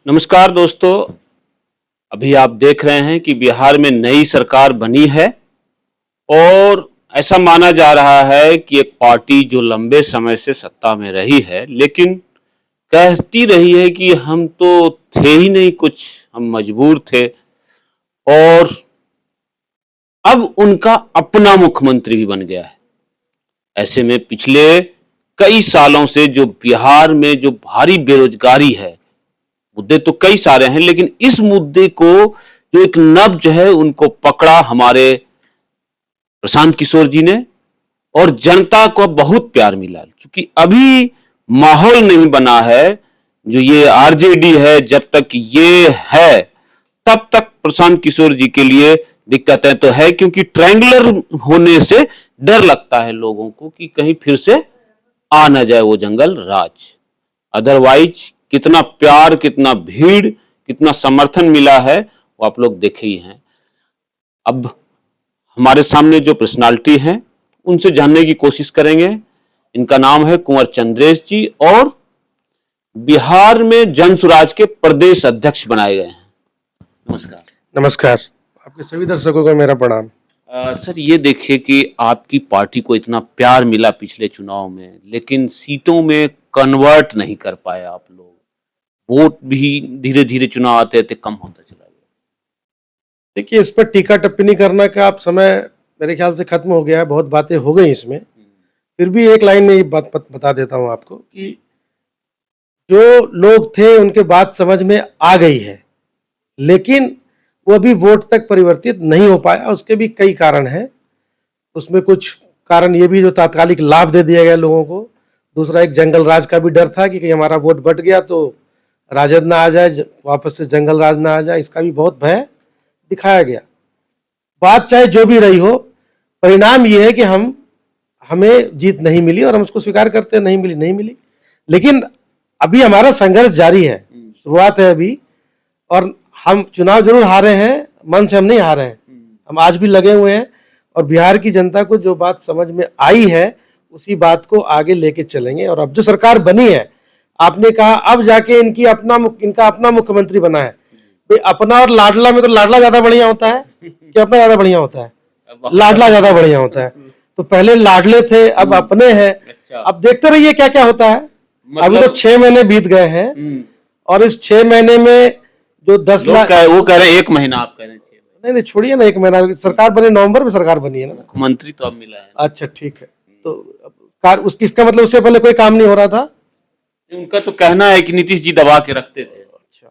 नमस्कार दोस्तों। अभी आप देख रहे हैं कि बिहार में नई सरकार बनी है और ऐसा माना जा रहा है कि एक पार्टी जो लंबे समय से सत्ता में रही है लेकिन कहती रही है कि हम तो थे ही नहीं कुछ, हम मजबूर थे, और अब उनका अपना मुख्यमंत्री भी बन गया है। ऐसे में पिछले कई सालों से जो बिहार में जो भारी बेरोजगारी है, मुद्दे तो कई सारे हैं लेकिन इस मुद्दे को जो एक नब्ज है उनको पकड़ा हमारे प्रशांत किशोर जी ने, और जनता को बहुत प्यार मिला। क्योंकि अभी माहौल नहीं बना है, जो ये आरजेडी है जब तक ये है तब तक प्रशांत किशोर जी के लिए दिक्कतें तो है, क्योंकि ट्रायंगुलर होने से डर लगता है लोगों को कि कहीं फिर से आ ना जाए वो जंगल राज। अदरवाइज कितना प्यार, कितना भीड़, कितना समर्थन मिला है वो आप लोग देखे ही हैं। अब हमारे सामने जो पर्सनालिटी हैं उनसे जानने की कोशिश करेंगे। इनका नाम है कुंवर चंद्रेश जी और बिहार में जन सुराज के प्रदेश अध्यक्ष बनाए गए हैं। नमस्कार। नमस्कार, आपके सभी दर्शकों को मेरा प्रणाम। सर, ये देखिए कि आपकी पार्टी को इतना प्यार मिला पिछले चुनाव में, लेकिन सीटों में कन्वर्ट नहीं कर पाए आप लोग। वोट भी धीरे धीरे चुनाव आते आते कम होता चला गया। देखिए, इस पर टीका टिप्पणी करने का अब समय मेरे ख्याल से खत्म हो गया है, बहुत बातें हो गई इसमें। फिर भी एक लाइन में ये बात बता देता हूँ आपको कि जो लोग थे उनके बात समझ में आ गई है, लेकिन वो अभी वोट तक परिवर्तित नहीं हो पाया। उसके भी कई कारण हैं। उसमें कुछ कारण ये भी जो तात्कालिक लाभ दे दिया गया लोगों को। दूसरा, एक जंगल राज का भी डर था कि कहीं हमारा वोट बट गया तो राजद ना आ जाए, वापस से जंगल राज ना आ जाए, इसका भी बहुत भय दिखाया गया। बात चाहे जो भी रही हो, परिणाम ये है कि हमें जीत नहीं मिली और हम उसको स्वीकार करते हैं, नहीं मिली। लेकिन अभी हमारा संघर्ष जारी है, शुरुआत है अभी। और हम चुनाव जरूर हारे हैं, मन से हम नहीं हारे हैं, हम आज भी लगे हुए हैं और बिहार की जनता को जो बात समझ में आई है उसी बात को आगे लेके चलेंगे। और अब जो सरकार बनी है, आपने कहा अब जाके इनका अपना मुख्यमंत्री बना है। भाई, अपना और लाडला में तो लाडला ज्यादा बढ़िया होता है कि अपना ज्यादा बढ़िया होता है? लाडला ज्यादा बढ़िया होता है। तो पहले लाडले थे, अब अपने हैं। अब देखते रहिए क्या क्या होता है। अभी तो 6 महीने बीत गए हैं और इस 6 महीने में जो 10 लाख वो कह रहे हैं 1 महीना, आप कह रहे हैं 6 महीने। नहीं, छोड़िए ना, 1 महीना। सरकार बने नवंबर में, सरकार बनी है ना। मुख्यमंत्री तो अब मिला है। अच्छा, ठीक है। तो इसका मतलब उससे पहले कोई काम नहीं हो रहा था। उनका तो कहना है कि नीतीश जी दबा के रखते थे। अच्छा,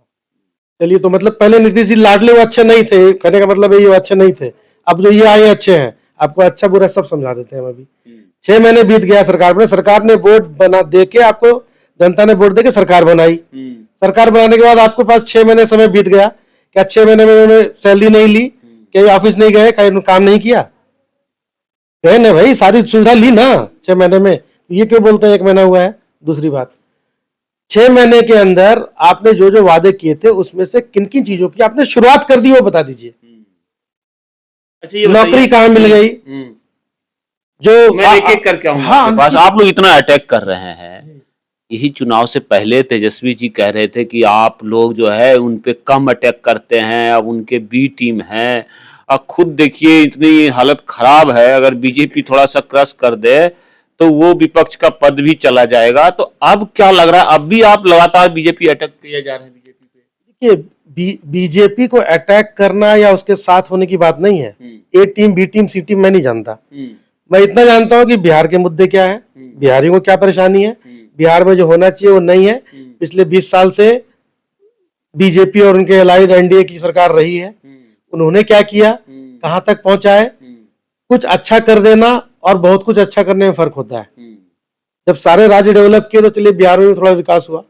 चलिए, तो मतलब पहले नीतीश जी लाडले वो अच्छे नहीं थे, कहने का मतलब ये अच्छे नहीं थे। अब जो ये आए अच्छे हैं, आपको अच्छा बुरा सब समझा देते हैं। अभी 6 महीने बीत गया सरकार ने वोट बना दे के, आपको जनता ने वोट दे के सरकार बनाई। सरकार बनाने के बाद आपके पास 6 महीने समय बीत गया। क्या 6 महीने में उन्होंने सैलरी नहीं ली? कहीं ऑफिस नहीं गए? कहीं काम नहीं किया? गए ना भाई, सारी सुविधा ली ना 6 महीने में। ये क्यों बोलते हैं 1 महीना हुआ है? दूसरी बात, 6 महीने के अंदर आपने जो जो वादे किए थे उसमें से किन किन चीजों की आपने शुरुआत कर दी, वो बता दीजिए। अच्छा, ये नौकरी कहाँ मिल गई? जो मैं एक एक करके आऊंगा आपके पास। आप लोग इतना अटैक कर रहे हैं, यही चुनाव से पहले तेजस्वी जी कह रहे थे कि आप लोग जो है उन पे कम अटैक करते हैं, अब उनके बी टीम है। अब खुद देखिए इतनी हालत खराब है, अगर बीजेपी थोड़ा सा क्रश कर दे तो वो विपक्ष का पद भी चला जाएगा। तो अब क्या लग रहा है, अब भी आप लगातार बीजेपी अटैक किए जा रहे हैं बीजेपी पे? देखिए, बीजेपी को अटैक करना या उसके साथ होने की बात नहीं है। ए टीम, बी टीम, सी टीम मैं नहीं जानता। मैं इतना जानता हूं कि बिहार के मुद्दे क्या है, बिहारियों को क्या परेशानी है, बिहार में जो होना चाहिए वो नहीं है। पिछले 20 साल से बीजेपी और उनके अलाइड एनडीए की सरकार रही है। उन्होंने क्या किया, कहां तक पहुंचा है? कुछ अच्छा कर देना और बहुत कुछ अच्छा करने में फर्क होता है। जब सारे राज्य डेवलप किए तो चलिए बिहार में भी थोड़ा विकास हुआ।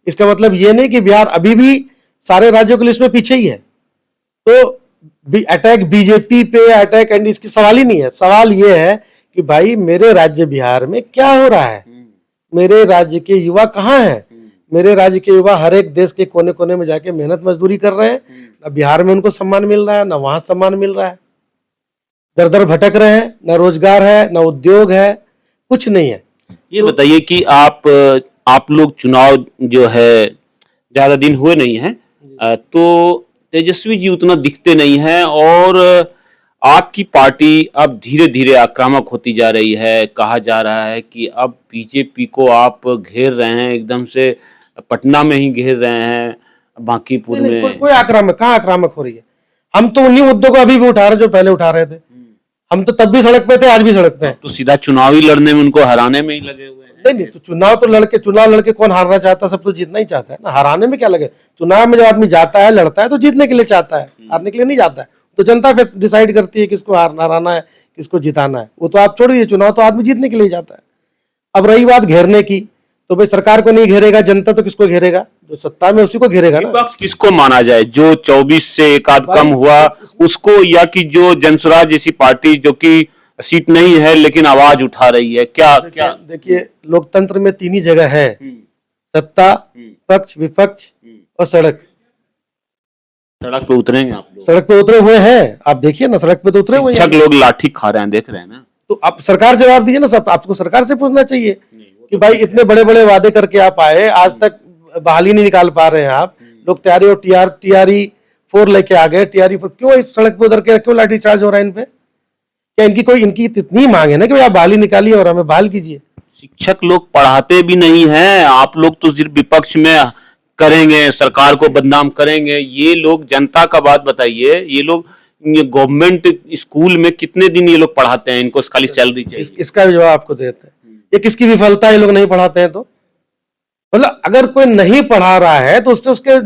इसका मतलब ये नहीं कि बिहार अभी भी सारे राज्यों की लिस्ट में पीछे ही है। तो अटैक बीजेपी पे, अटैक एनडीए, इसकी सवाल ही नहीं है। सवाल ये है कि भाई मेरे राज्य बिहार में क्या हो रहा है, मेरे राज्य के युवा कहाँ हैं? मेरे राज्य के युवा हर एक देश के कोने कोने में जाके मेहनत मजदूरी कर रहे हैं। ना बिहार में उनको सम्मान मिल रहा है, ना वहां सम्मान मिल रहा है। दर दर भटक रहे हैं, ना रोजगार है, ना उद्योग है, कुछ नहीं है। ये बताइए कि आप लोग चुनाव जो है ज्यादा दिन हुए नहीं हैं, तो तेजस्वी जी उतना दिखते नहीं हैं और आपकी पार्टी अब धीरे धीरे आक्रामक होती जा रही है। कहा जा रहा है कि अब बीजेपी को आप घेर रहे हैं, एकदम से पटना में ही घेर रहे हैं, बांकीपुर नहीं, में। कोई आक्रामक, कहाँ आक्रामक हो रही है? हम तो उन्हीं मुद्दों को अभी भी उठा रहे हैं जो पहले उठा रहे थे। हम तो तब भी सड़क पे थे, आज भी सड़क पे हैं। तो सीधा चुनावी लड़ने में उनको हराने में ही लगे हुए हैं। नहीं, तो चुनाव लड़के कौन हारना चाहता है? सब तो जीतना ही चाहता है ना, हराने में क्या लगे? चुनाव में जब आदमी जाता है, लड़ता है, तो जीतने के लिए चाहता है, हारने के लिए नहीं जाता है। तो जनता फिर डिसाइड करती है किसको हराना है, किसको जिताना है। वो तो आप छोड़िए, चुनाव तो आदमी जीतने के लिए जाता है। अब रही बात घेरने की, तो भाई सरकार को नहीं घेरेगा जनता तो किसको घेरेगा? जो सत्ता में उसी को घेरेगा ना। विपक्ष किसको माना जाए? जो 24 से एक आध कम हुआ उसको, या कि जो जनसुराज जैसी पार्टी जो कि सीट नहीं है लेकिन आवाज उठा रही है? क्या क्या देखिए, लोकतंत्र में तीन ही जगह है, सत्ता, पक्ष, विपक्ष और सड़क। सड़क पे उतरेंगे आप लोग? सड़क पे उतरे हुए हैं, आप देखिए ना, सड़क पे तो उतरे हुए हैं। शिक्षक लोग लाठी खा रहे हैं, देख रहे हैं ना। तो आप सरकार जवाब दीजिए ना, सब आपको सरकार से पूछना चाहिए कि भाई इतने बड़े बड़े वादे करके आप आए, आज तक बहाली नहीं निकाल पा रहे हैं आप। लोग तैयारी और टीआरई 4 लेके आ गए, टीआरई 4 क्यों इस सड़क पे उतर के क्यों लाठी चार्ज हो रहा है इन पे? क्या इनकी इतनी मांग है ना कि भाई आप बहाली निकालिए और हमें बहाल कीजिए? शिक्षक लोग पढ़ाते भी नहीं हैं, आप लोग तो सिर्फ विपक्ष में करेंगे, सरकार को बदनाम करेंगे। ये लोग, जनता का बात बताइए, ये लोग गवर्नमेंट स्कूल में कितने दिन ये लोग पढ़ाते हैं? इनको खाली सैलरी चाहिए। इसका भी जवाब आपको देते हैं। ये किसकी विफलता है? ये लोग नहीं पढ़ाते हैं तो? मतलब अगर कोई नहीं पढ़ा रहा है तो उससे उसके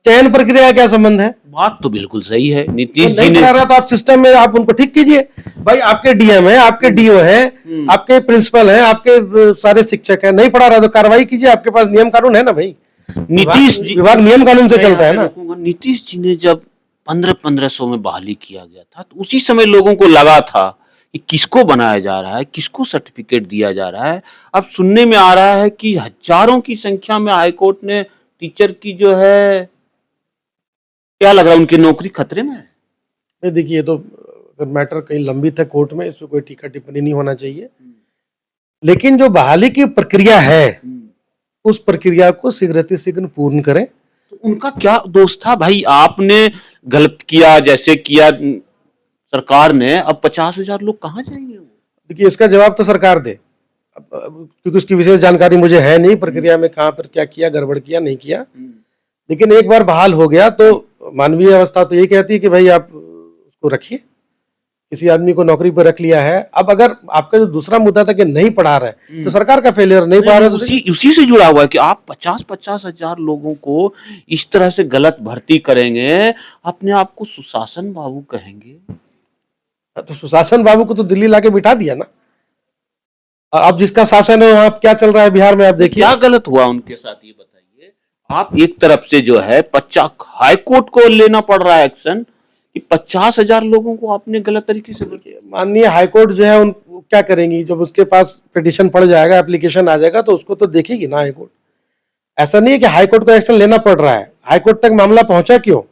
चयन प्रक्रिया का क्या संबंध है? बात तो बिल्कुल सही है। नीतीश तो जी ने, पढ़ा रहा तो आप सिस्टम में आप उनको ठीक कीजिए। भाई आपके डीएम है, आपके डीओ है, आपके प्रिंसिपल है, आपके सारे शिक्षक है, नहीं पढ़ा रहा तो कार्रवाई कीजिए। आपके पास नियम कानून है ना भाई। नीतीश जी, विभाग नियम कानून से चलता है ना। नीतीश जी ने जब 1500 में बहाली किया गया था तो उसी समय लोगों को लगा था कि किसको बनाया जा रहा है, किसको सर्टिफिकेट दिया जा रहा है। अब सुनने में आ रहा है कि हजारों की संख्या में हाईकोर्ट ने टीचर की जो है, क्या लग रहा है उनकी नौकरी खतरे में है? नहीं, देखिए, ये तो अगर मैटर कहीं लंबित है कोर्ट में, इसमें कोई टीका टिप्पणी नहीं होना चाहिए। लेकिन जो बहाली की प्रक्रिया है, उस प्रक्रिया को शीघ्र पूर्ण करें। तो उनका क्या दोष था भाई? आपने गलत किया, जैसे किया सरकार ने, अब 50,000 लोग कहाँ जाएंगे? देखिए, इसका जवाब तो सरकार दे, क्योंकि उसकी विशेष जानकारी मुझे है नहीं, प्रक्रिया में कहाँ पर क्या किया, गड़बड़ किया, नहीं किया। लेकिन एक बार बहाल हो गया तो मानवीय अवस्था तो यही कहती है कि भाई आप उसको रखिए। किसी आदमी को नौकरी पर रख लिया है, अब अगर आपका जो दूसरा मुद्दा था कि नहीं पढ़ा रहे, तो सरकार का फेलियर, नहीं पढ़ा रहे, उसी से जुड़ा हुआ है कि आप 50,000 लोगों को इस तरह से गलत भर्ती करेंगे, अपने आप को सुशासन बाबू कहेंगे। तो सुशासन बाबू को तो दिल्ली लाके बिठा दिया ना। अब जिसका शासन है वहां क्या चल रहा है बिहार में, आप देखिए। क्या गलत हुआ उनके साथ, ये बताइए। आप एक तरफ से जो है 50 हाईकोर्ट को लेना पड़ रहा है एक्शन कि 50,000 लोगों को आपने गलत तरीके से। माननीय हाईकोर्ट जो है उन क्या करेंगी, जब उसके पास पिटीशन पड़ जाएगा, एप्लीकेशन आ जाएगा, तो उसको तो देखेगी ना हाईकोर्ट। ऐसा नहीं है कि हाईकोर्ट को एक्शन लेना पड़ रहा है, हाईकोर्ट तक मामला पहुंचा क्यों?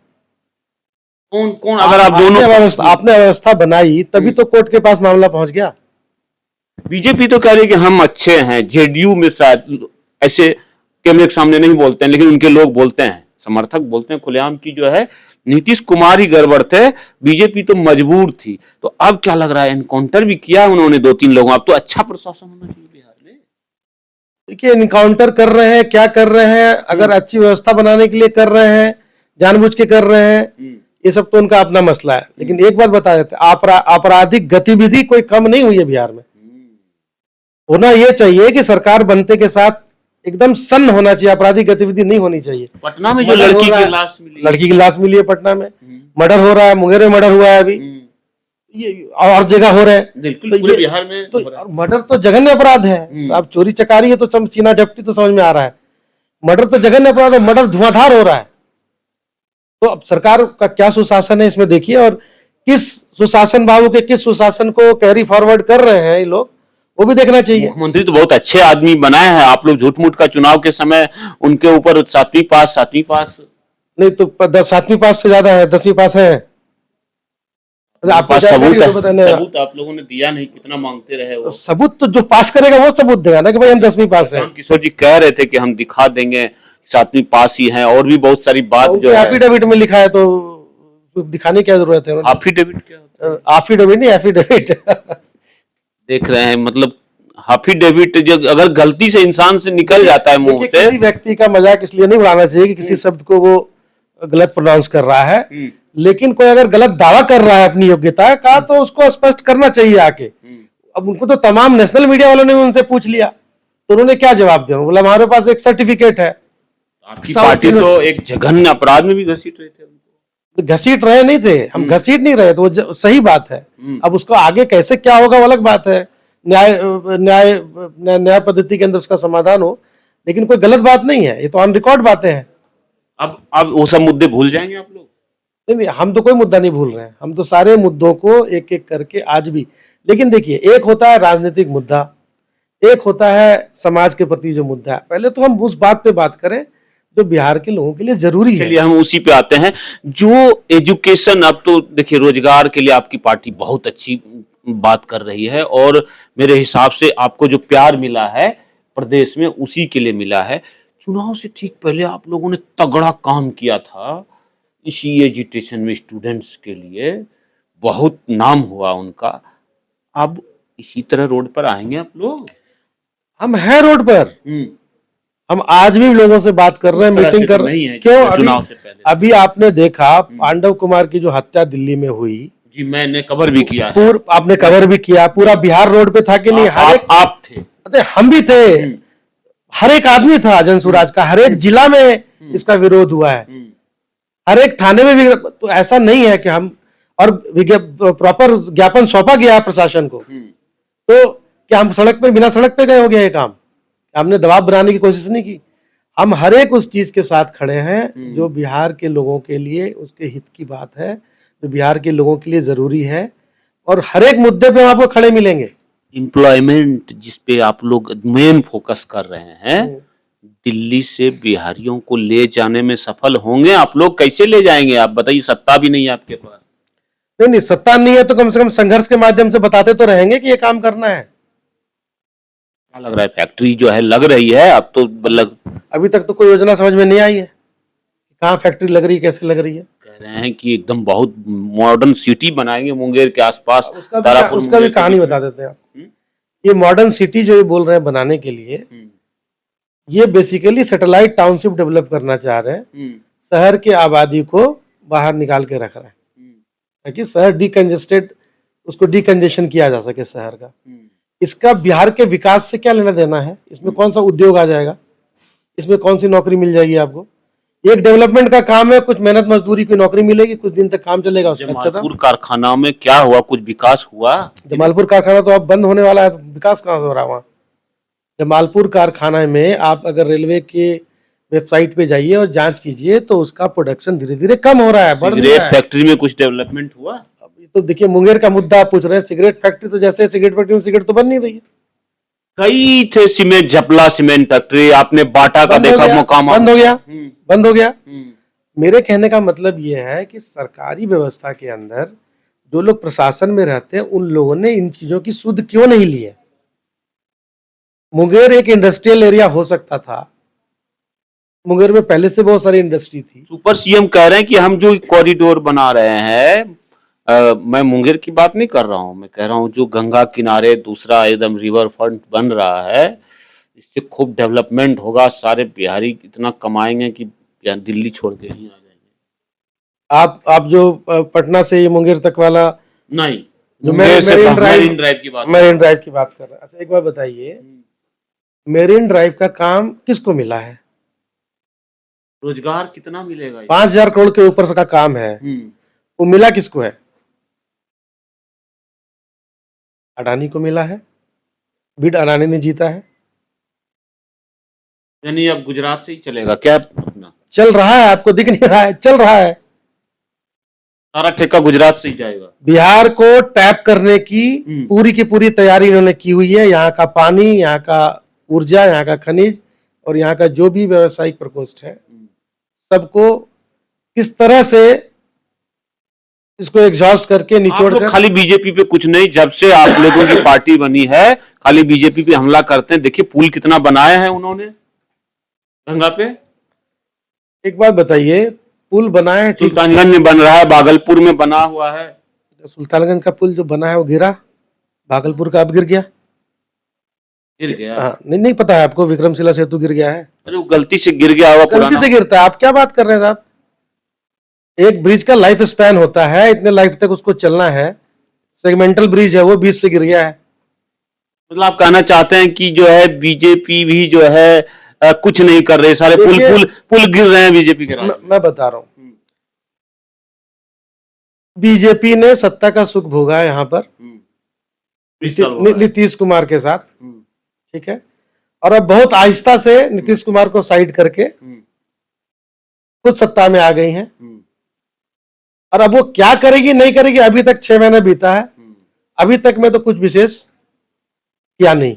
कौन अगर आप दोनों आपने व्यवस्था बनाई तभी तो कोर्ट के पास मामला पहुंच गया। बीजेपी तो कह रही है कि हम अच्छे हैं, जेडीयू में शायद ऐसे कैमरे के सामने नहीं बोलते हैं, लेकिन उनके लोग बोलते हैं, समर्थक बोलते हैं खुलेआम की जो है नीतीश कुमार ही गड़बड़ थे, बीजेपी तो मजबूर थी। तो अब क्या लग रहा है, एनकाउंटर भी किया उन्होंने 2-3 लोगों। अब तो अच्छा प्रशासन होना चाहिए बिहार में। देखिए, एनकाउंटर कर रहे हैं, क्या कर रहे हैं, अगर अच्छी व्यवस्था बनाने के लिए कर रहे हैं, जानबूझ के कर रहे हैं, ये सब तो उनका अपना मसला है। लेकिन एक बात बता देते, आपराधिक गतिविधि कोई कम नहीं हुई है बिहार में। होना ये चाहिए कि सरकार बनते के साथ एकदम सन्न होना चाहिए, आपराधिक गतिविधि नहीं होनी चाहिए। पटना में जो लड़की की लाश मिली है पटना में, मर्डर हो रहा है, मुंगेर में मर्डर हुआ है अभी, ये और जगह हो रहे हैं। तो पूरे बिहार में तो मर्डर तो जघन्य अपराध है। अब चोरी चकारी है तो चीना झपटी तो समझ में आ रहा है, मर्डर तो जघन्य अपराध है, मर्डर धुआंधार हो रहा है। तो अब सरकार का क्या सुशासन है इसमें देखिए, और किस सुशासन बाबू के किस सुशासन को कैरी फॉरवर्ड कर रहे हैं ये लोग, वो भी देखना चाहिए। मुख्यमंत्री तो बहुत अच्छे आदमी बनाए हैं आप लोग, झूठ मूठ का चुनाव के समय उनके ऊपर 7वीं पास नहीं तो 7वीं पास से ज्यादा है, 10वीं पास है। आपको सबूत आप लोगों ने दिया नहीं, कितना मांगते रहे वो सबूत तो जो पास करेगा वो सबूत देगा ना कि भाई हम 10वीं पास हैं। किशोर जी कह रहे थे कि हम दिखा देंगे साथ में पास ही हैं और भी बहुत सारी बात जो है। एफिडेविट में लिखा है तो दिखाने की क्या जरूरत है? एफिडेविट क्या होता है? एफिडेविट नहीं, एफिडेविट। देख रहे हैं मतलब एफिडेविट जो अगर गलती से इंसान से निकल जाता है मुंह से। किसी व्यक्ति का मजाक इसलिए नहीं उड़ाना चाहिए कि किसी शब्द को वो गलत प्रोनाउंस कर रहा है, लेकिन कोई अगर गलत दावा कर रहा है अपनी योग्यता का तो उसको स्पष्ट करना चाहिए आके। अब उनको तो तमाम नेशनल मीडिया वालों ने उनसे पूछ लिया तो उन्होंने क्या जवाब दिया? बोला हमारे पास एक सर्टिफिकेट है। आपकी पार्टी तो एक जघन्य अपराध में भी घसीट रहे थे उनको। घसीट रहे नहीं थे हम, घसीट नहीं रहे तो वो सही बात है। अब उसको आगे कैसे क्या होगा वो अलग बात है, न्याय न्याय न्याय पद्धति के अंदर उसका समाधान हो, लेकिन कोई गलत बात नहीं है, ये तो ऑन रिकॉर्ड बातें हैं। अब वो सब मुद्दे भूल जाएंगे आप लोग? नहीं, हम तो कोई मुद्दा नहीं भूल रहे हैं, हम तो सारे मुद्दों को एक एक करके आज भी। लेकिन देखिए, एक होता है राजनीतिक मुद्दा, एक होता है समाज के प्रति जो मुद्दा है। पहले तो हम उस बात पे बात करें जो बिहार के लोगों के लिए जरूरी है। चलिए हम उसी पे आते हैं। जो एजुकेशन, अब तो देखिए रोजगार के लिए आपकी पार्टी बहुत अच्छी बात कर रही है और मेरे हिसाब से आपको जो प्यार मिला है प्रदेश में उसी के लिए मिला है। चुनाव से ठीक पहले आप लोगों ने तगड़ा काम किया था इसी एजुकेशन में, स्टूडेंट्स के लिए बहुत नाम हुआ उनका। अब इसी तरह रोड पर आएंगे आप लोग? हम हैं रोड पर, हम आज भी लोगों से बात कर रहे हैं, मीटिंग कर रहे हैं। क्यों? चुनाव से पहले अभी आपने देखा पांडव कुमार की जो हत्या दिल्ली में हुई, जी मैंने कवर भी किया है। आपने कवर भी किया, पूरा बिहार रोड पे था कि नहीं? हर एक आप थे, हम भी थे, हर एक आदमी था जनसुराज का, हर एक जिला में इसका विरोध हुआ है, हर एक थाने में भी। तो ऐसा नहीं है कि हम, और प्रॉपर ज्ञापन सौंपा गया है प्रशासन को, तो क्या हम सड़क पे, बिना सड़क पे गए हो गया ये काम? हमने दबाव बनाने की कोशिश नहीं की। हम हर एक उस चीज के साथ खड़े हैं जो बिहार के लोगों के लिए, उसके हित की बात है, जो बिहार के लोगों के लिए जरूरी है, और हर एक मुद्दे पे हम आपको खड़े मिलेंगे। एम्प्लॉयमेंट जिस पे आप लोग मेन फोकस कर रहे हैं, दिल्ली से बिहारियों को ले जाने में सफल होंगे आप लोग? कैसे ले जाएंगे आप बताइए, सत्ता भी नहीं है आपके पास। नहीं, सत्ता नहीं है तो कम से कम संघर्ष के माध्यम से बताते तो रहेंगे कि ये काम करना है। क्या लग रहा है, फैक्ट्री जो है लग रही है अब तो? अभी तक तो कोई योजना समझ में नहीं आई है, कहाँ फैक्ट्री लग रही है, कैसे लग रही है। कह रहे हैं कि एकदम बहुत मॉडर्न सिटी बनाएंगे मुंगेर के आसपास। उसका भी कहानी बता देते हैं आप। ये मॉडर्न सिटी जो ये बोल रहे हैं बनाने के लिए, ये बेसिकली सैटेलाइट टाउनशिप डेवलप करना चाह रहे हैं। शहर के आबादी को बाहर निकाल के रख रहे हैं ताकि शहर डिकंजेस्टेड, उसको डिकंजेशन किया जा सके शहर का। इसका बिहार के विकास से क्या लेना देना है? इसमें कौन सा उद्योग आ जाएगा, इसमें कौन सी नौकरी मिल जाएगी आपको? एक डेवलपमेंट का काम है, कुछ मेहनत मजदूरी की नौकरी मिलेगी, कुछ दिन तक काम चलेगा। जमालपुर कारखाना में क्या हुआ, कुछ विकास हुआ? जमालपुर कारखाना तो अब बंद होने वाला है, तो विकास कहाँ से हो रहा है वहाँ? जमालपुर कारखाना में आप अगर रेलवे के वेबसाइट पे जाइए और जांच कीजिए तो उसका प्रोडक्शन धीरे धीरे कम हो रहा है, बढ़ रहा है। फैक्ट्री में कुछ डेवलपमेंट हुआ? तो देखिए, मुंगेर का मुद्दा आप पूछ रहे हैं, सिगरेट फैक्ट्री, तो जैसे सिगरेट फैक्ट्री में सिगरेट तो बन नहीं रही है। कई थे सीमेंट, जपला सीमेंट फैक्ट्री, आपने बाटा का देखा, मोकामा बंद हो गया, बंद हो गया। मेरे कहने का मतलब ये है कि सरकारी व्यवस्था के अंदर जो लोग प्रशासन में रहते हैं उन लोगों ने इन चीजों की सुध क्यों नहीं ली है? मुंगेर एक इंडस्ट्रियल एरिया हो सकता था, मुंगेर में पहले से बहुत सारी इंडस्ट्री थी। सुपर सीएम कह रहे हैं कि हम जो कॉरिडोर बना रहे हैं, मैं मुंगेर की बात नहीं कर रहा हूं, मैं कह रहा हूं जो गंगा किनारे दूसरा एकदम रिवर फ्रंट बन रहा है, इससे खूब डेवलपमेंट होगा, सारे बिहारी इतना कमाएंगे कि दिल्ली छोड़ के ही आ जाएंगे। आप जो पटना से ये मुंगेर तक वाला, नहीं, जो मेरीन ड्राइव की बात कर रहे हैं। अच्छा, एक बार बताइए, मेरीन ड्राइव का काम किसको मिला है? रोजगार कितना मिलेगा? 5,000 करोड़ के ऊपर का काम है, वो मिला किसको है? अडानी को मिला है, बिड अडानी ने जीता है। यानी अब गुजरात से ही चलेगा क्या अपना? चल रहा है, आपको दिख नहीं रहा है? चल रहा है, सारा ठेका गुजरात से ही जाएगा। बिहार को टैप करने की पूरी की पूरी तैयारी इन्होंने की हुई है। यहाँ का पानी, यहाँ का ऊर्जा, यहाँ का खनिज और यहाँ का जो भी व्यावसायिक प्रकोष्ठ है, सबको किस तरह से इसको एग्जॉस्ट करके निचोड़ कर। खाली बीजेपी पे कुछ नहीं, जब से आप लोगों की पार्टी बनी है खाली बीजेपी पे हमला करते हैं। देखिए पुल कितना बनाया है उन्होंने गंगा पे। एक बात बताइए, पुल बना है ठीक, सुल्तानगंज में बन रहा है, भागलपुर में बना हुआ है। सुल्तानगंज का पुल जो बना है वो गिरा, भागलपुर का अब गिर गया। गिर गया। हाँ, नहीं नहीं पता है आपको, विक्रमशिला सेतु गिर गया है। अरे वो गलती से गिर गया होगा, गलती पुराना। से गिरता है, आप क्या बात कर रहे हैं साहब? एक ब्रिज का लाइफ स्पैन होता है, इतने लाइफ तक उसको चलना है। सेगमेंटल ब्रिज है, वो बीच से गिर गया है। मतलब आप कहना चाहते हैं कि जो है बीजेपी भी जो है कुछ नहीं कर रहे, सारे पुल देखिए, पुल पुल गिर रहे हैं बीजेपी के राज में। मैं बता रहा हूं, बीजेपी ने सत्ता का सुख भोगा है यहाँ पर 20 साल हो गए। नीतीश कुमार के साथ, ठीक है, और अब बहुत आहिस्ता से नीतीश कुमार को साइड करके खुद सत्ता में आ गई हैं। और अब वो क्या करेगी नहीं करेगी, अभी तक 6 महीना बीता है, अभी तक में तो कुछ विशेष किया नहीं।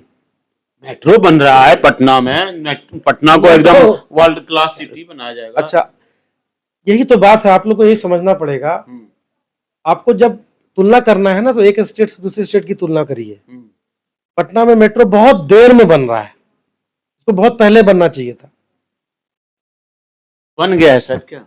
मेट्रो बन रहा है पटना में, पटना को एकदम वर्ल्ड क्लास सिटी बनाया जाएगा। अच्छा, यही तो बात है, आप लोग को यही समझना पड़ेगा। आपको जब तुलना करना है ना, तो एक स्टेट से दूसरी स्टेट की तुलना करिए। पटना में मेट्रो बहुत देर में बन रहा है, उसको बहुत पहले बनना चाहिए था। बन गया है सर क्या?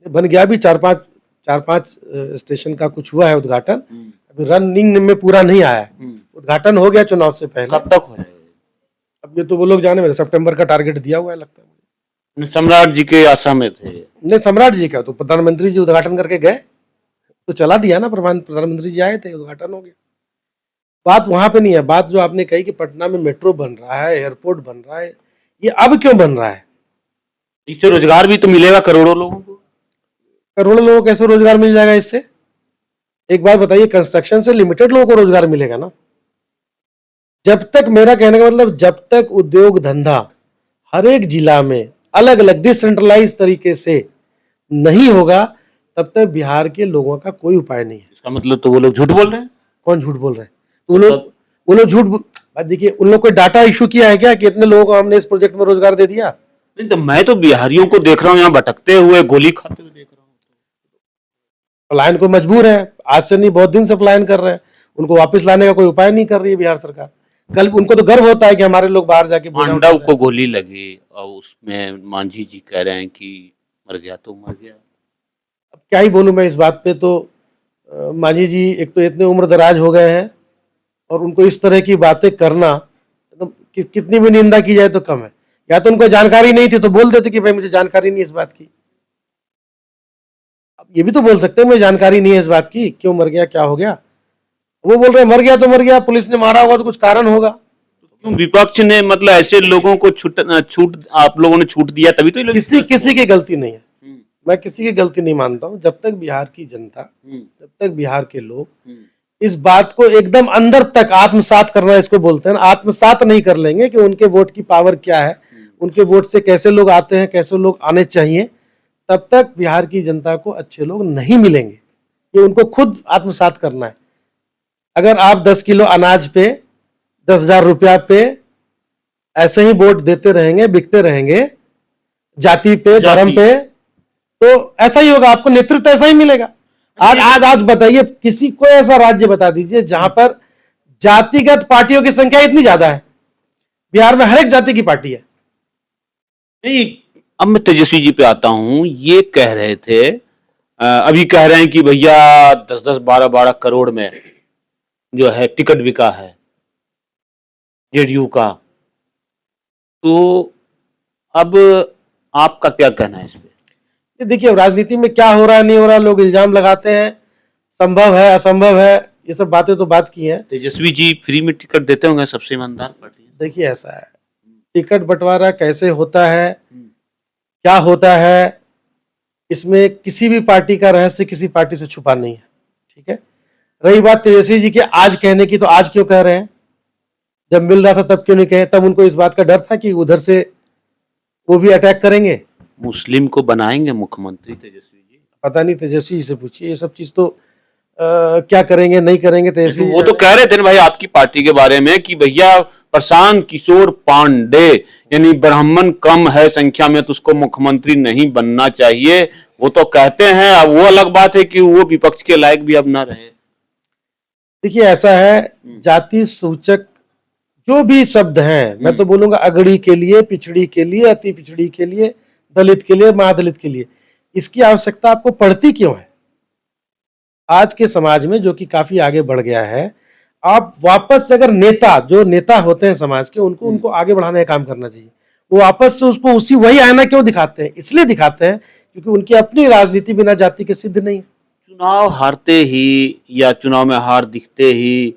बन गया भी, 4-5 स्टेशन का कुछ हुआ है उद्घाटन, अभी रनिंग में पूरा नहीं आया है। उद्घाटन हो गया चुनाव से पहले। कब तक हो जाएगा? अब ये तो वो लोग जाने, मेरे सितंबर का टारगेट दिया हुआ है लगता है। सम्राट जी के आशा में थे। नहीं, सम्राट जी का तो प्रधानमंत्री जी उद्घाटन करके गए तो चला दिया ना, प्रधानमंत्री जी आए थे, उद्घाटन हो गया। बात वहां पे नहीं है, बात जो आपने कही कि पटना में मेट्रो बन रहा है, एयरपोर्ट बन रहा है, ये अब क्यों बन रहा है? इससे रोजगार भी तो मिलेगा करोड़ों लोगों को। करोड़ों लोगों को कैसे रोजगार मिल जाएगा इससे? एक बात बताइए, कंस्ट्रक्शन से लिमिटेड लोगों को रोजगार मिलेगा ना। जब तक, मेरा कहने का मतलब, जब तक उद्योग धंधा हर एक जिला में अलग अलग डिसेंट्रलाइज तरीके से नहीं होगा, तब तक बिहार के लोगों का कोई उपाय नहीं है। इसका मतलब तो वो लोग झूठ बोल रहे हैं। कौन झूठ बोल रहे हैं? वो लोग झूठ। देखिए, उन लोग कोई डाटा इशू किया है क्या कि इतने लोगों को हमने इस प्रोजेक्ट में रोजगार दे दिया? नहीं तो मैं तो बिहारियों को देख रहा हूँ यहाँ भटकते हुए, गोली खाते हुए देख रहा हूँ। पलायन को मजबूर है, आज से नहीं बहुत दिन से पलायन कर रहे हैं, उनको वापस लाने का कोई उपाय नहीं कर रही है बिहार सरकार। कल उनको तो गर्व होता है कि हमारे लोग बाहर जाके पांडव को गोली लगी और उसमें मांझी जी कह रहे हैं कि मर गया तो मर गया। अब क्या ही बोलूं मैं इस बात पे। तो मांझी जी एक तो इतने उम्र दराज हो गए हैं, और उनको इस तरह की बातें करना, तो कितनी भी निंदा की जाए तो कम है। या तो उनको जानकारी नहीं थी तो बोल देते कि भाई मुझे जानकारी नहीं इस बात की। अब ये भी तो बोल सकते हैं मुझे जानकारी नहीं है इस बात की, क्यों मर गया, क्या हो गया। वो बोल रहे मर गया तो मर गया, पुलिस ने मारा होगा तो कुछ कारण होगा। विपक्ष ने मतलब ऐसे लोगों को छूट आप लोगों ने छूट दिया तभी तो किसी की गलती नहीं है, मैं किसी की गलती नहीं मानता हूं। जब तक बिहार की जनता, जब तक बिहार के लोग इस बात को एकदम अंदर तक आत्मसात करना, इसको बोलते हैं, आत्मसात नहीं कर लेंगे कि उनके वोट की पावर क्या है, उनके वोट से कैसे लोग आते हैं, कैसे लोग आने चाहिए, तब तक बिहार की जनता को अच्छे लोग नहीं मिलेंगे। ये उनको खुद आत्मसात करना है। अगर आप 10 किलो अनाज पे 10,000 रुपया पे ऐसे ही वोट देते रहेंगे, बिकते रहेंगे, जाति पे, धर्म पे, तो ऐसा ही होगा, आपको नेतृत्व ऐसा ही मिलेगा। आज बताइए, किसी को ऐसा राज्य बता दीजिए जहां पर जातिगत पार्टियों की संख्या इतनी ज्यादा है। बिहार में हर एक जाति की पार्टी है। नहीं, अब मैं तेजस्वी जी पे आता हूं। ये कह रहे थे, अभी कह रहे हैं कि भैया 10-10, 12-12 करोड़ में जो है टिकट बिका है जेडीयू का। तो अब आपका क्या कहना है इस पे? देखिए, राजनीति में क्या हो रहा है नहीं हो रहा, लोग इल्जाम लगाते हैं, संभव है असंभव है, ये सब बातें तो बात की हैं। तेजस्वी जी फ्री में टिकट देते होंगे, सबसे ईमानदार पार्टी। देखिए, ऐसा है, टिकट बंटवारा कैसे होता है, क्या होता है, इसमें किसी भी पार्टी का रहस्य किसी पार्टी से छुपा नहीं है, ठीक है। रही बात तेजस्वी जी के आज कहने की, तो आज क्यों कह रहे हैं? जब मिल रहा था तब क्यों नहीं कहे? तब उनको इस बात का डर था कि उधर से वो भी अटैक करेंगे। मुस्लिम को बनाएंगे मुख्यमंत्री तेजस्वी जी? पता नहीं, तेजस्वी जी से पूछिए, ये सब चीज तो क्या करेंगे नहीं करेंगे तेजस्वी। वो तो कह रहे थे ना भाई आपकी पार्टी के बारे में कि भैया प्रशांत किशोर पांडे यानी ब्राह्मण कम है संख्या में तो उसको मुख्यमंत्री नहीं बनना चाहिए, वो तो कहते हैं। अब वो अलग बात है कि वो विपक्ष के लायक भी अब ना रहे। देखिए, ऐसा है, जाति सूचक जो भी शब्द हैं, मैं तो बोलूंगा अगड़ी के लिए, पिछड़ी के लिए, अति पिछड़ी के लिए, दलित के लिए, महादलित के लिए, इसकी आवश्यकता आपको पड़ती क्यों है? आज के समाज में जो कि काफी आगे बढ़ गया है, आप वापस से अगर जो नेता होते हैं समाज के, उनको आगे बढ़ाने का काम करना चाहिए। वो वापस से उसको वही आईना क्यों दिखाते हैं? इसलिए दिखाते हैं क्योंकि उनकी अपनी राजनीति बिना जाति के सिद्ध नहीं है। चुनाव हारते ही या चुनाव में हार दिखते ही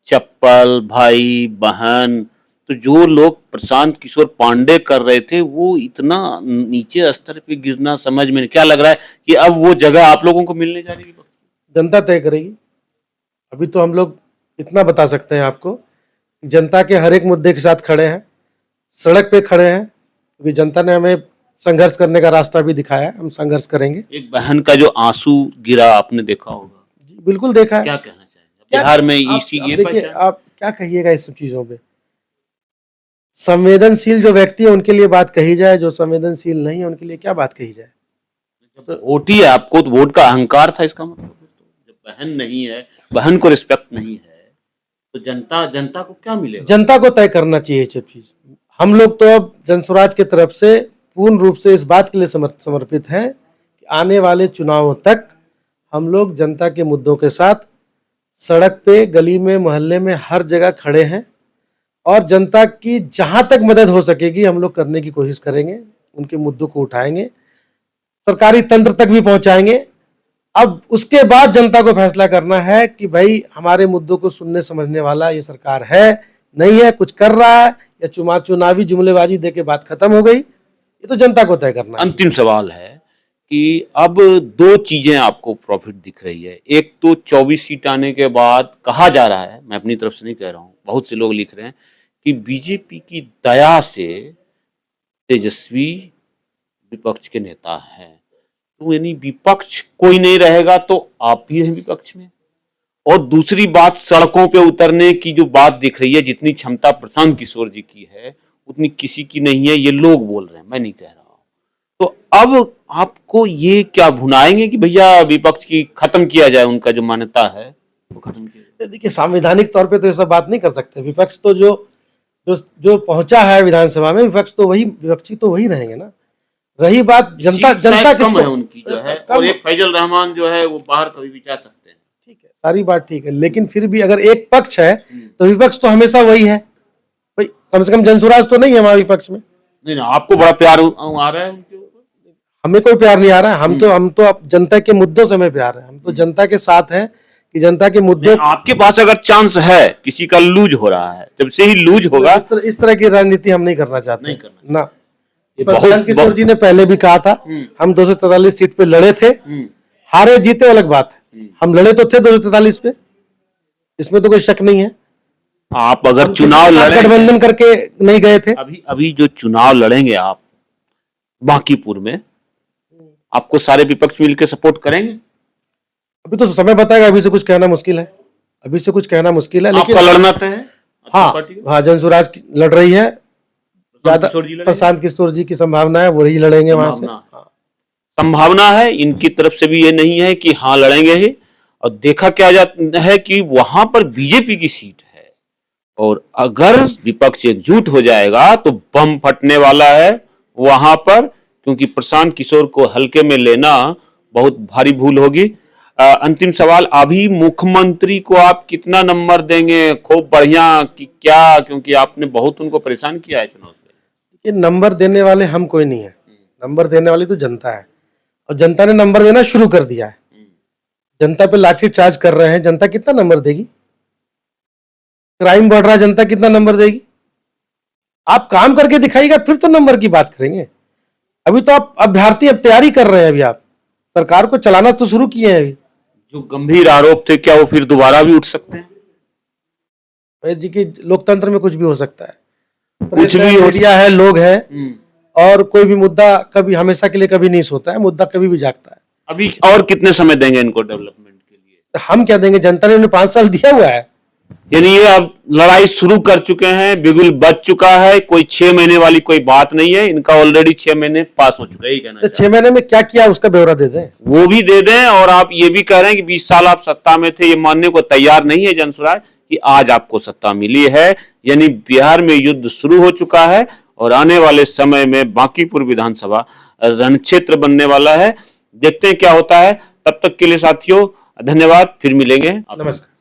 चप्पल, भाई बहन, तो जो लोग प्रशांत किशोर पांडे कर रहे थे वो इतना नीचे स्तर पे गिरना समझ में नहीं। क्या लग रहा है कि अब वो जगह आप लोगों को मिलने जा रही है? जनता तय करेगी। अभी तो हम लोग इतना बता सकते हैं आपको कि जनता के हर एक मुद्दे के साथ खड़े हैं, सड़क पे खड़े हैं, क्योंकि जनता ने हमें संघर्ष करने का रास्ता भी दिखाया है, हम संघर्ष करेंगे। एक बहन का जो आंसू गिरा आपने देखा होगा। जी बिल्कुल देखा है। क्या कहना चाहेंगे बिहार में इसी ये देखिए, आप क्या कहिएगा इस सब चीजों पे? संवेदनशील जो व्यक्ति है उनके लिए बात कही जाए, जो संवेदनशील नहीं है उनके लिए क्या बात कही जाए? तो वोट ही है, आपको तो वोट का अहंकार था इसका मतलब। जब बहन नहीं है, बहन को रिस्पेक्ट नहीं है, तो जनता को क्या मिलेगा? जनता को तय करना चाहिए सब चीज। हम लोग तो अब जनस्वराज की तरफ से पूर्ण रूप से इस बात के लिए समर्पित हैं कि आने वाले चुनावों तक हम लोग जनता के मुद्दों के साथ सड़क पे, गली में, मोहल्ले में, हर जगह खड़े हैं और जनता की जहां तक मदद हो सकेगी हम लोग करने की कोशिश करेंगे। उनके मुद्दों को उठाएंगे, सरकारी तंत्र तक भी पहुंचाएंगे। अब उसके बाद जनता को फैसला करना है कि भाई हमारे मुद्दों को सुनने समझने वाला ये सरकार है, नहीं है, कुछ कर रहा है, या चुनावी जुमलेबाजी दे के बात खत्म हो गई, ये तो जनता को तय करना है। अंतिम सवाल है कि अब दो चीजें आपको प्रॉफिट दिख रही है। एक तो 24 सीट आने के बाद कहा जा रहा है, मैं अपनी तरफ से नहीं कह रहा हूँ, बहुत से लोग लिख रहे हैं कि बीजेपी की दया से तेजस्वी विपक्ष के नेता हैं, तो यानी विपक्ष कोई नहीं रहेगा तो आप भी हैं विपक्ष में। और दूसरी बात, सड़कों पे उतरने की जो बात दिख रही है, जितनी क्षमता प्रशांत किशोर जी की है उतनी किसी की नहीं है, ये लोग बोल रहे हैं, मैं नहीं कह रहा हूं। तो अब आपको ये क्या भुनाएंगे कि भैया विपक्ष की खत्म किया जाए, उनका जो मान्यता है वो खत्म किया जाए? देखिए, संवैधानिक तौर पे तो ऐसा बात नहीं कर सकते। विपक्ष तो जो पहुंचा है विधानसभा में, विपक्षी तो वही रहेंगे ना। रही बात जनता कम है उनकी जो है, और एक फैजल रहमान जो है वो बाहर कभी भी जा सकते हैं। ठीक है, सारी बात ठीक है, लेकिन फिर भी अगर एक पक्ष है तो विपक्ष तो हमेशा वही है भाई। कम से कम जनसुराज तो नहीं है हमारे विपक्ष में। नहीं, आपको बड़ा प्यार आ रहा है उनके ऊपर? हमें कोई प्यार नहीं आ रहा है। हम तो जनता के मुद्दों से हमें प्यार है। हम तो जनता के साथ हैं कि जनता के मुद्दों। आपके पास अगर चांस है, किसी का लूज हो रहा है, जब से ही लूज होगा, इस तरह की राजनीति हम नहीं करना चाहते। नहीं करना ना। प्रशांत किशोर जी ने पहले भी कहा था, हम 243 सीट पे लड़े थे, हारे जीते अलग बात है, हम लड़े तो थे 243 पे, इसमें तो कोई शक नहीं है। आप अगर चुनाव लड़े, गठबंधन करके नहीं गए थे। अभी जो चुनाव लड़ेंगे आप बांकीपुर में, आपको सारे विपक्ष मिलकर सपोर्ट करेंगे? अभी तो समय बताएगा, अभी से कुछ कहना मुश्किल है। लेकिन लड़ना तय है। हाँ, जनसुराज लड़ रही है, ज्यादा प्रशांत किशोर जी की संभावना है, वही लड़ेंगे वहां से। संभावना है, इनकी तरफ से भी ये नहीं है कि हाँ लड़ेंगे ही। और देखा क्या जाता है कि वहां पर बीजेपी की सीट है, और अगर विपक्ष एकजुट हो जाएगा तो बम फटने वाला है वहां पर, क्योंकि प्रशांत किशोर को हल्के में लेना बहुत भारी भूल होगी। अंतिम सवाल, अभी मुख्यमंत्री को आप कितना नंबर देंगे? खूब बढ़िया कि क्या? क्योंकि आपने बहुत उनको परेशान किया है चुनाव से। ये नंबर देने वाले हम कोई नहीं है, नंबर देने वाली तो जनता है, और जनता ने नंबर देना शुरू कर दिया है। जनता पे लाठी चार्ज कर रहे हैं, जनता कितना नंबर देगी? क्राइम बढ़ रहा है, जनता कितना नंबर देगी? आप काम करके दिखाइएगा, फिर तो नंबर की बात करेंगे। अभी तो आप अभ्यर्थी, अब तैयारी कर रहे हैं, अभी आप सरकार को चलाना तो शुरू किए हैं। अभी जो गंभीर आरोप थे, क्या वो फिर दोबारा भी उठ सकते हैं? भाई जी की लोकतंत्र में कुछ भी हो सकता है, कुछ भी मीडिया है, लोग है, और कोई भी मुद्दा कभी हमेशा के लिए कभी नहीं सोता है, मुद्दा कभी भी जागता है। अभी और कितने समय देंगे इनको डेवलपमेंट के लिए? हम क्या देंगे, जनता ने 5 साल दिया हुआ है। यानी ये अब लड़ाई शुरू कर चुके हैं, बिगुल बच चुका है, कोई 6 महीने वाली कोई बात नहीं है, इनका ऑलरेडी 6 महीने पास हो चुका है। ही कहना 6 महीने में क्या किया उसका ब्यौरा दे दें, वो भी दे दें। और आप ये भी कह रहे हैं कि 20 साल आप सत्ता में थे, ये मानने को तैयार नहीं है जनसुराज कि आज आपको सत्ता मिली है। यानी बिहार में युद्ध शुरू हो चुका है, और आने वाले समय में बांकीपुर विधानसभा रणक्षेत्र बनने वाला है। देखते हैं क्या होता है। तब तक के लिए साथियों धन्यवाद, फिर मिलेंगे। नमस्कार।